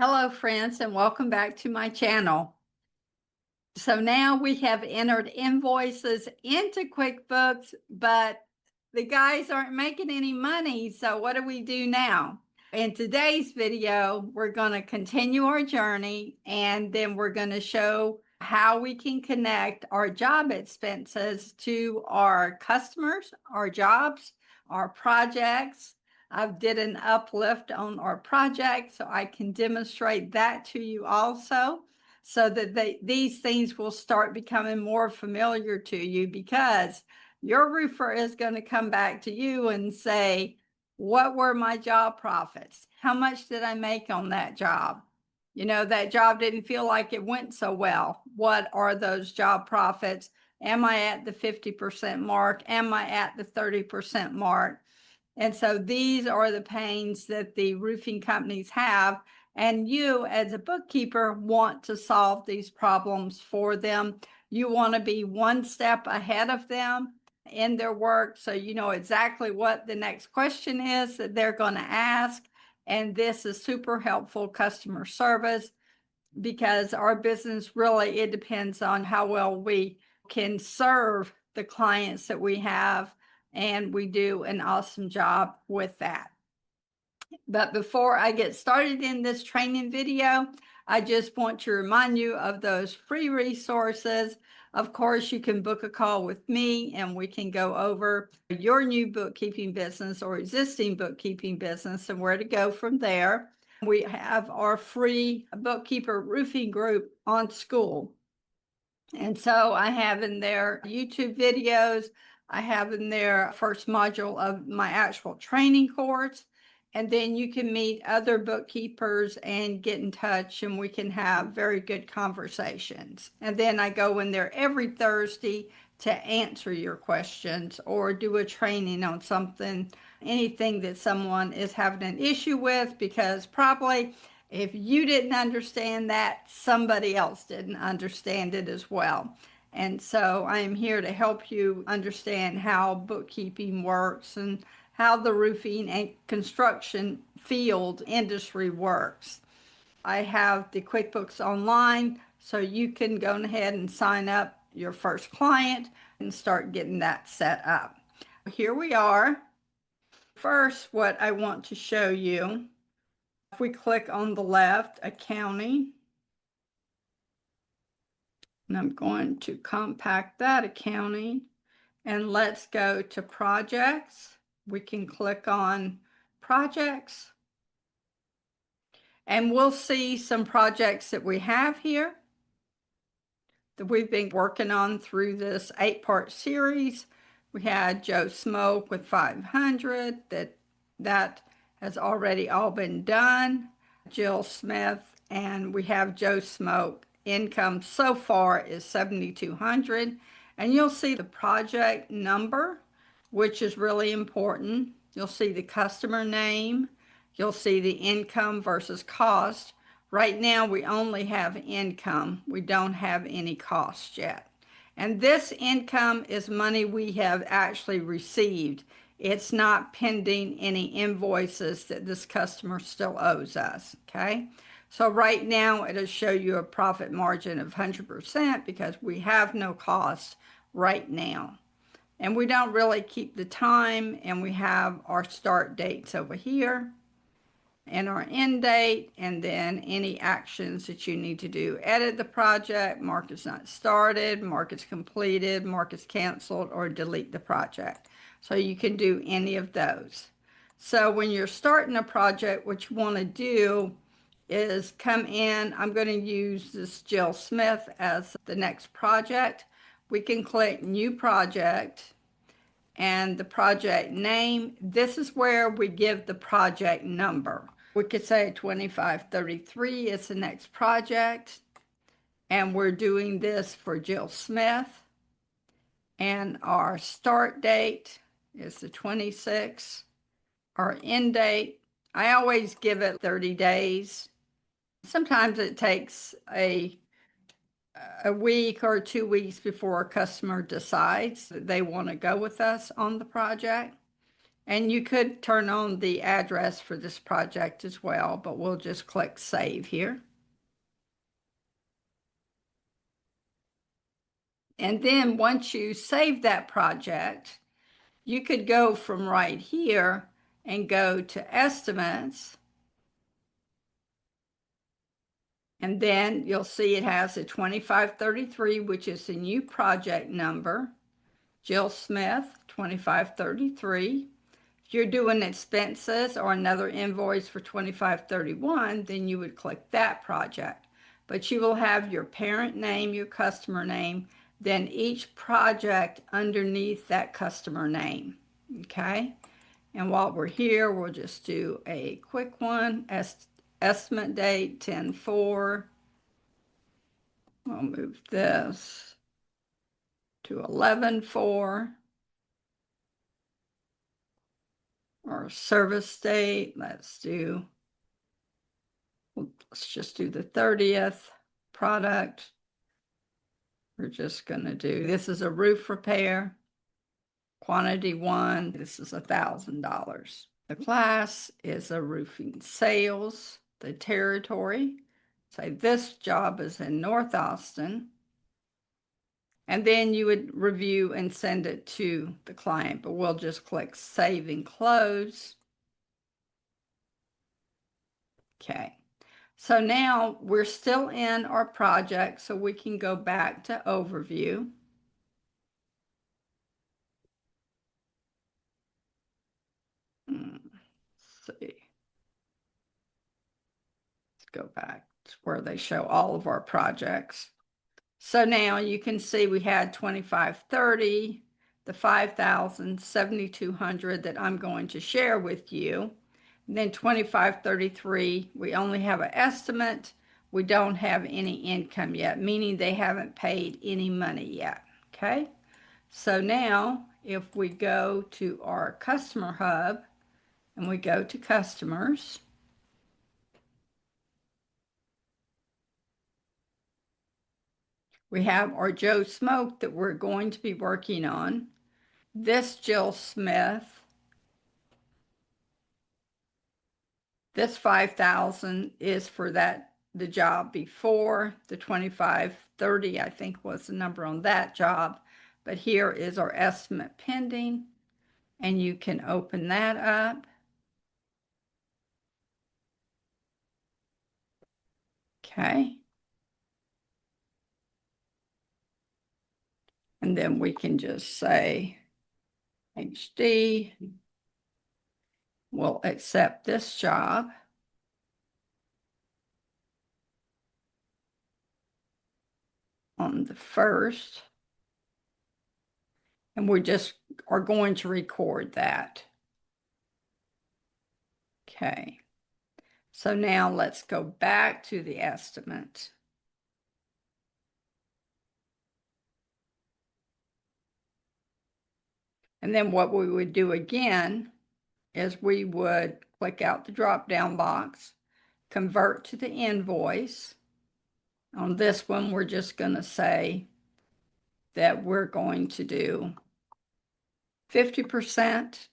Hello, friends, and welcome back to my channel. So now we have entered invoices into QuickBooks, but the guys aren't making any money. So what do we do now? In today's video, we're going to continue our journey, and then we're going to show how we can connect our job expenses to our customers, our jobs, our projects. I've did an uplift on our project, so I can demonstrate that to you also, so that these things will start becoming more familiar to you, because your roofer is going to come back to you and say, what were my job profits? How much did I make on that job? You know, that job didn't feel like it went so well. What are those job profits? Am I at the 50% mark? Am I at the 30% mark? And so these are the pains that the roofing companies have. And you, as a bookkeeper, want to solve these problems for them. You want to be one step ahead of them in their work, so you know exactly what the next question is that they're going to ask. And this is super helpful customer service, because our business really, it depends on how well we can serve the clients that we have, and we do an awesome job with that. But before I get started in this training video, I just want to remind you of those free resources. Of course, you can book a call with me and we can go over your new bookkeeping business or existing bookkeeping business and where to go from there. We have our free bookkeeper roofing group on School. And so I have in there YouTube videos. I have in there first module of my actual training course. And then you can meet other bookkeepers and get in touch, and we can have very good conversations. And then I go in there every Thursday to answer your questions or do a training on something, anything that someone is having an issue with, because probably if you didn't understand that, somebody else didn't understand it as well. And so I am here to help you understand how bookkeeping works and how the roofing and construction field industry works. I have the QuickBooks Online, so you can go ahead and sign up your first client and start getting that set up. Here we are. First, what I want to show you, if we click on the left, accounting, and I'm going to compact that accounting, and let's go to projects. We can click on projects, and we'll see some projects that we have here that we've been working on through this 8-part series. We had Joe Smoke with 500, that has already all been done. Jill Smith, and we have Joe Smoke. Income so far is 7,200, and you'll see the project number, which is really important. You'll see the customer name. You'll see the income versus cost. Right now, we only have income. We don't have any cost yet. And this income is money we have actually received. It's not pending any invoices that this customer still owes us, okay? So right now, it'll show you a profit margin of 100% because we have no cost right now. And we don't really keep the time, and we have our start dates over here and our end date, and then any actions that you need to do. Edit the project, mark it's not started, mark it's completed, mark it's canceled, or delete the project. So you can do any of those. So when you're starting a project, what you want to do is come in. I'm going to use this Jill Smith as the next project. We can click New Project, and the project name. This is where we give the project number. We could say 2533 is the next project, and we're doing this for Jill Smith. And our start date is the 26th. Our end date, I always give it 30 days. Sometimes it takes a week or 2 weeks before a customer decides that they want to go with us on the project. And you could turn on the address for this project as well, but we'll just click Save here. And then once you save that project, you could go from right here and go to Estimates. And then you'll see it has a 2533, which is the new project number. Jill Smith, 2533. If you're doing expenses or another invoice for 2531, then you would click that project. But you will have your parent name, your customer name, then each project underneath that customer name. Okay? And while we're here, we'll just do a quick one. Estimate date 10/4. We'll move this to 11/4. Our service date, let's just do the 30th. Product, we're just going to do, this is a roof repair. Quantity 1, this is $1,000. The class is a roofing sales. The territory, say this job is in North Austin. And then you would review and send it to the client, but we'll just click Save and Close. Okay, so now we're still in our project, so we can go back to Overview. Let's see. Let's go back to where they show all of our projects. So now you can see we had 2530, the 5,000, 7,200 that I'm going to share with you. And then 2533, we only have an estimate. We don't have any income yet, meaning they haven't paid any money yet. Okay. So now if we go to our customer hub and we go to customers, we have our Joe Smoke that we're going to be working on. This Jill Smith, this 5,000 is for the job before. The 2530, I think, was the number on that job. But here is our estimate pending, and you can open that up. Okay. And then we can just say HD. We'll accept this job. On the 1st. And we just are going to record that. Okay. So now let's go back to the estimate. And then what we would do again is we would click out the drop-down box, convert to the invoice. On this one, we're just going to say that we're going to do 50%.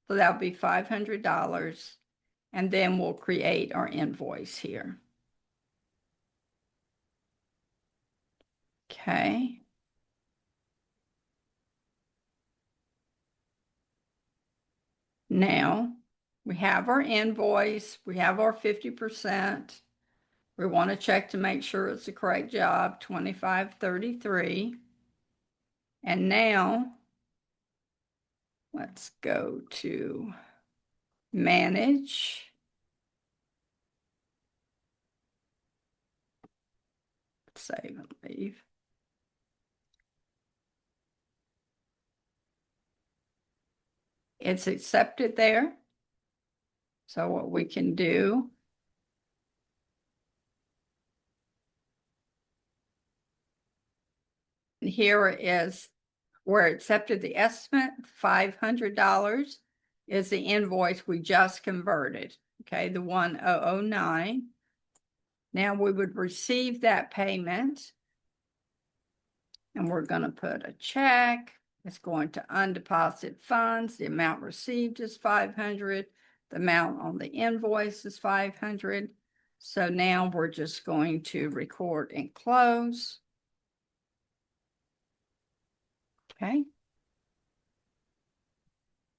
So that'll be $500. And then we'll create our invoice here. Okay. Now we have our invoice, we have our 50%. We want to check to make sure it's the correct job, 2533. And now let's go to Manage. Save and leave. It's accepted there. So what we can do here is where it accepted the estimate, $500 is the invoice we just converted. Okay, the 1009. Now we would receive that payment. And we're going to put a check. It's going to undeposited funds. The amount received is 500. The amount on the invoice is 500. So now we're just going to record and close. Okay.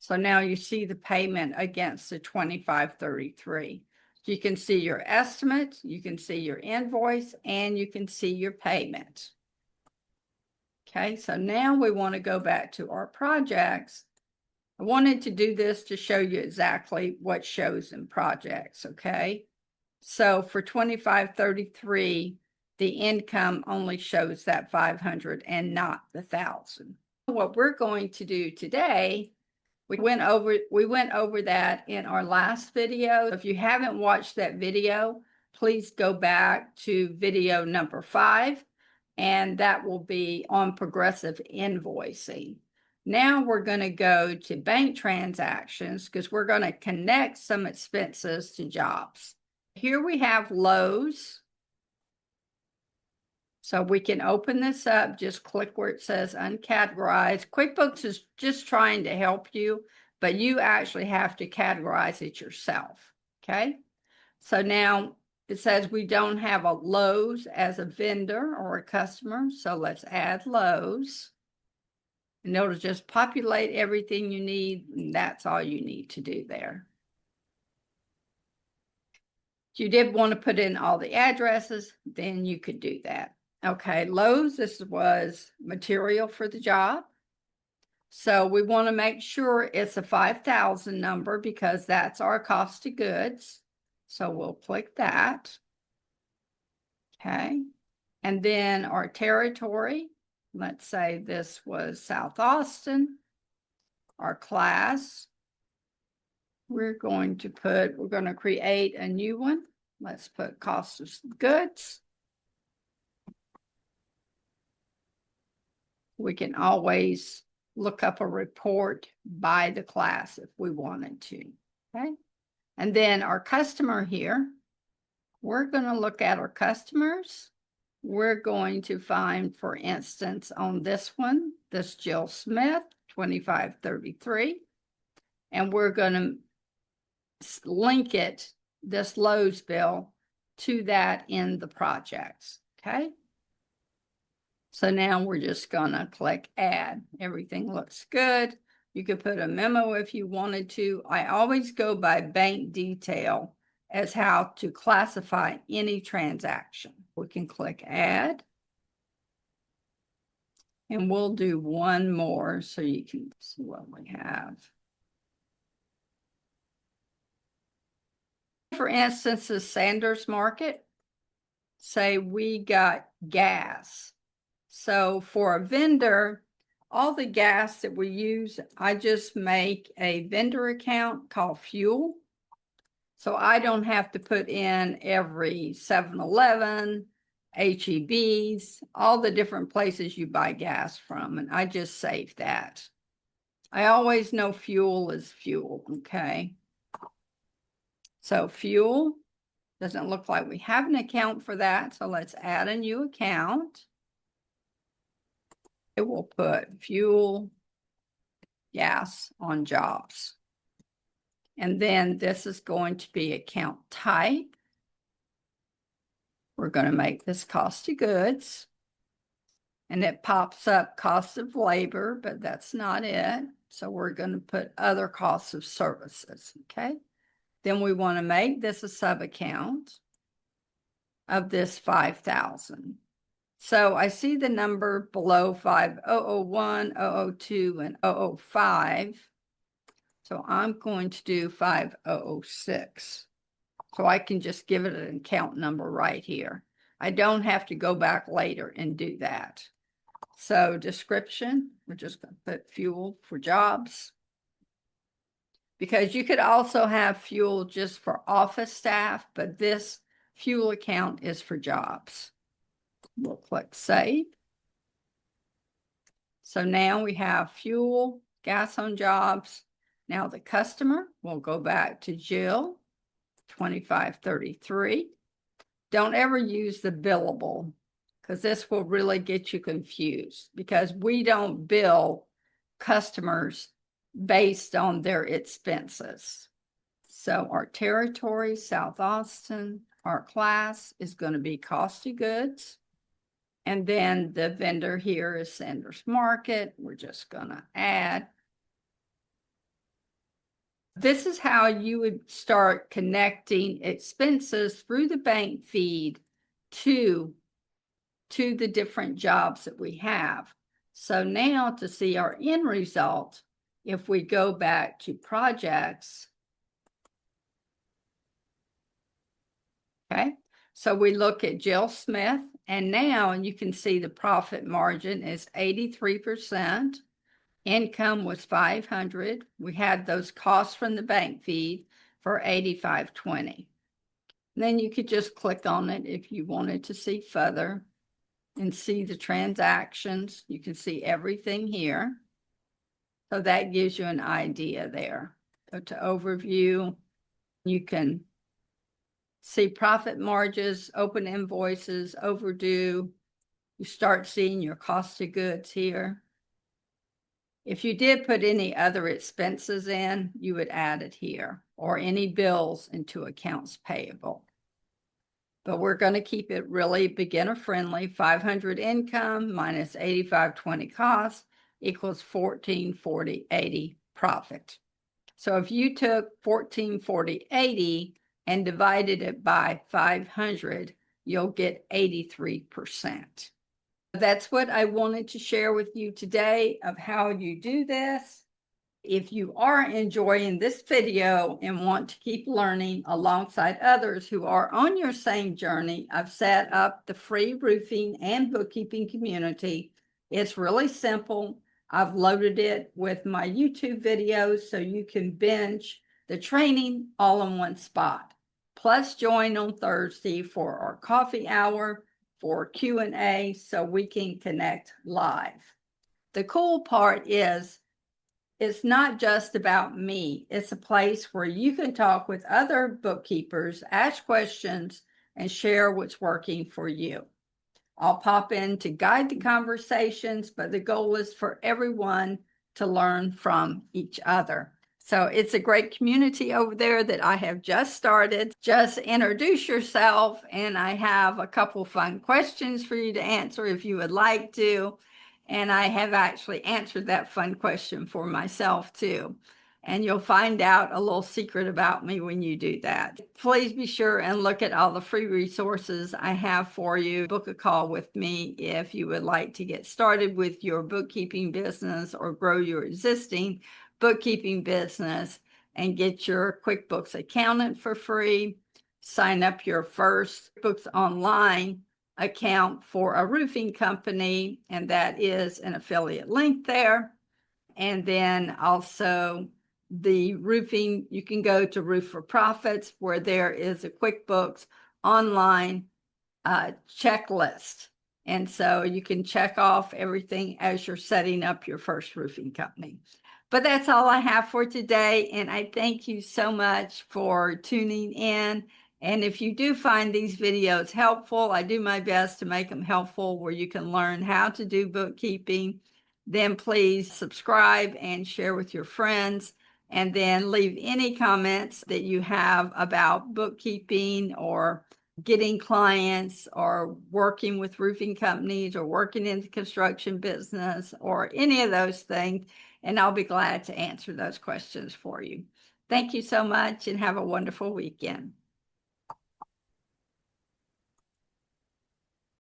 So now you see the payment against the 2533. You can see your estimate, you can see your invoice, and you can see your payment. Okay, so now we want to go back to our projects. I wanted to do this to show you exactly what shows in projects, okay? So for 2533, the income only shows that 500 and not the 1,000. What we're going to do today, we went over that in our last video. If you haven't watched that video, please go back to video number 5, and that will be on progressive invoicing. Now we're going to go to bank transactions because we're going to connect some expenses to jobs. Here we have Lowe's. So we can open this up, just click where it says Uncategorized. QuickBooks is just trying to help you, but you actually have to categorize it yourself, okay? So now it says we don't have a Lowe's as a vendor or a customer, so let's add Lowe's. And it'll just populate everything you need, and that's all you need to do there. If you did want to put in all the addresses, then you could do that. Okay, Lowe's, this was material for the job. So we want to make sure it's a 5,000 number because that's our cost of goods. So we'll click that. Okay, and then our territory, let's say this was South Austin. Our class, we're going to create a new one. Let's put cost of goods. We can always look up a report by the class if we wanted to, okay? And then our customer here, we're going to look at our customers. We're going to find, for instance, on this one, this Jill Smith, 2533, and we're going to link it, this Lowe's bill, to that in the projects, okay? So now we're just gonna click add. Everything looks good. You could put a memo if you wanted to. I always go by bank detail as how to classify any transaction. We can click add. And we'll do one more so you can see what we have. For instance, the Sanders Market, say we got gas. So for a vendor, all the gas that we use, I just make a vendor account called fuel. So I don't have to put in every 7-Eleven, HEBs, all the different places you buy gas from, and I just save that. I always know fuel is fuel, okay? So fuel, doesn't look like we have an account for that, so let's add a new account. It will put fuel, gas on jobs. And then this is going to be account type. We're going to make this cost of goods. And it pops up cost of labor, but that's not it. So we're going to put other costs of services, okay? Then we want to make this a sub-account of this 5,000. So I see the number below 5001, 002, and 005. So I'm going to do 5006. So I can just give it an account number right here. I don't have to go back later and do that. So description, we're just going to put fuel for jobs. Because you could also have fuel just for office staff, but this fuel account is for jobs. We'll click save. So now we have fuel, gas on jobs. Now the customer, we'll go back to Jill, 2533. Don't ever use the billable because this will really get you confused because we don't bill customers based on their expenses. So our territory, South Austin, our class is going to be cost of goods. And then the vendor here is Sanders Market. We're just going to add. This is how you would start connecting expenses through the bank feed to the different jobs that we have. So now to see our end result, if we go back to projects, okay, so we look at Jill Smith, and now you can see the profit margin is 83%. Income was 500. We had those costs from the bank feed for 85.20. Then you could just click on it if you wanted to see further and see the transactions. You can see everything here. So that gives you an idea there. Go to overview. You can see profit margins, open invoices, overdue. You start seeing your cost of goods here. If you did put any other expenses in, you would add it here, or any bills into accounts payable. But we're going to keep it really beginner friendly. 500 income minus 85.20 cost equals 1440.80 profit. So if you took 1440.80 and divided it by 500, you'll get 83%. That's what I wanted to share with you today of how you do this. If you are enjoying this video and want to keep learning alongside others who are on your same journey, I've set up the free roofing and bookkeeping community. It's really simple. I've loaded it with my YouTube videos so you can binge the training all in one spot. Plus join on Thursday for our coffee hour, for Q&A, so we can connect live. The cool part is it's not just about me. It's a place where you can talk with other bookkeepers, ask questions, and share what's working for you. I'll pop in to guide the conversations, but the goal is for everyone to learn from each other. So it's a great community over there that I have just started. Just introduce yourself, and I have a couple fun questions for you to answer if you would like to. And I have actually answered that fun question for myself too. And you'll find out a little secret about me when you do that. Please be sure and look at all the free resources I have for you. Book a call with me if you would like to get started with your bookkeeping business or grow your existing bookkeeping business and get your QuickBooks accountant for free. Sign up your first QuickBooks Online account for a roofing company, and that is an affiliate link there. And then also the roofing, you can go to Roof for Profits, where there is a QuickBooks Online checklist. And so you can check off everything as you're setting up your first roofing company. But that's all I have for today, and I thank you so much for tuning in. And if you do find these videos helpful, I do my best to make them helpful where you can learn how to do bookkeeping. Then please subscribe and share with your friends, and then leave any comments that you have about bookkeeping or getting clients or working with roofing companies or working in the construction business or any of those things. And I'll be glad to answer those questions for you. Thank you so much and have a wonderful weekend.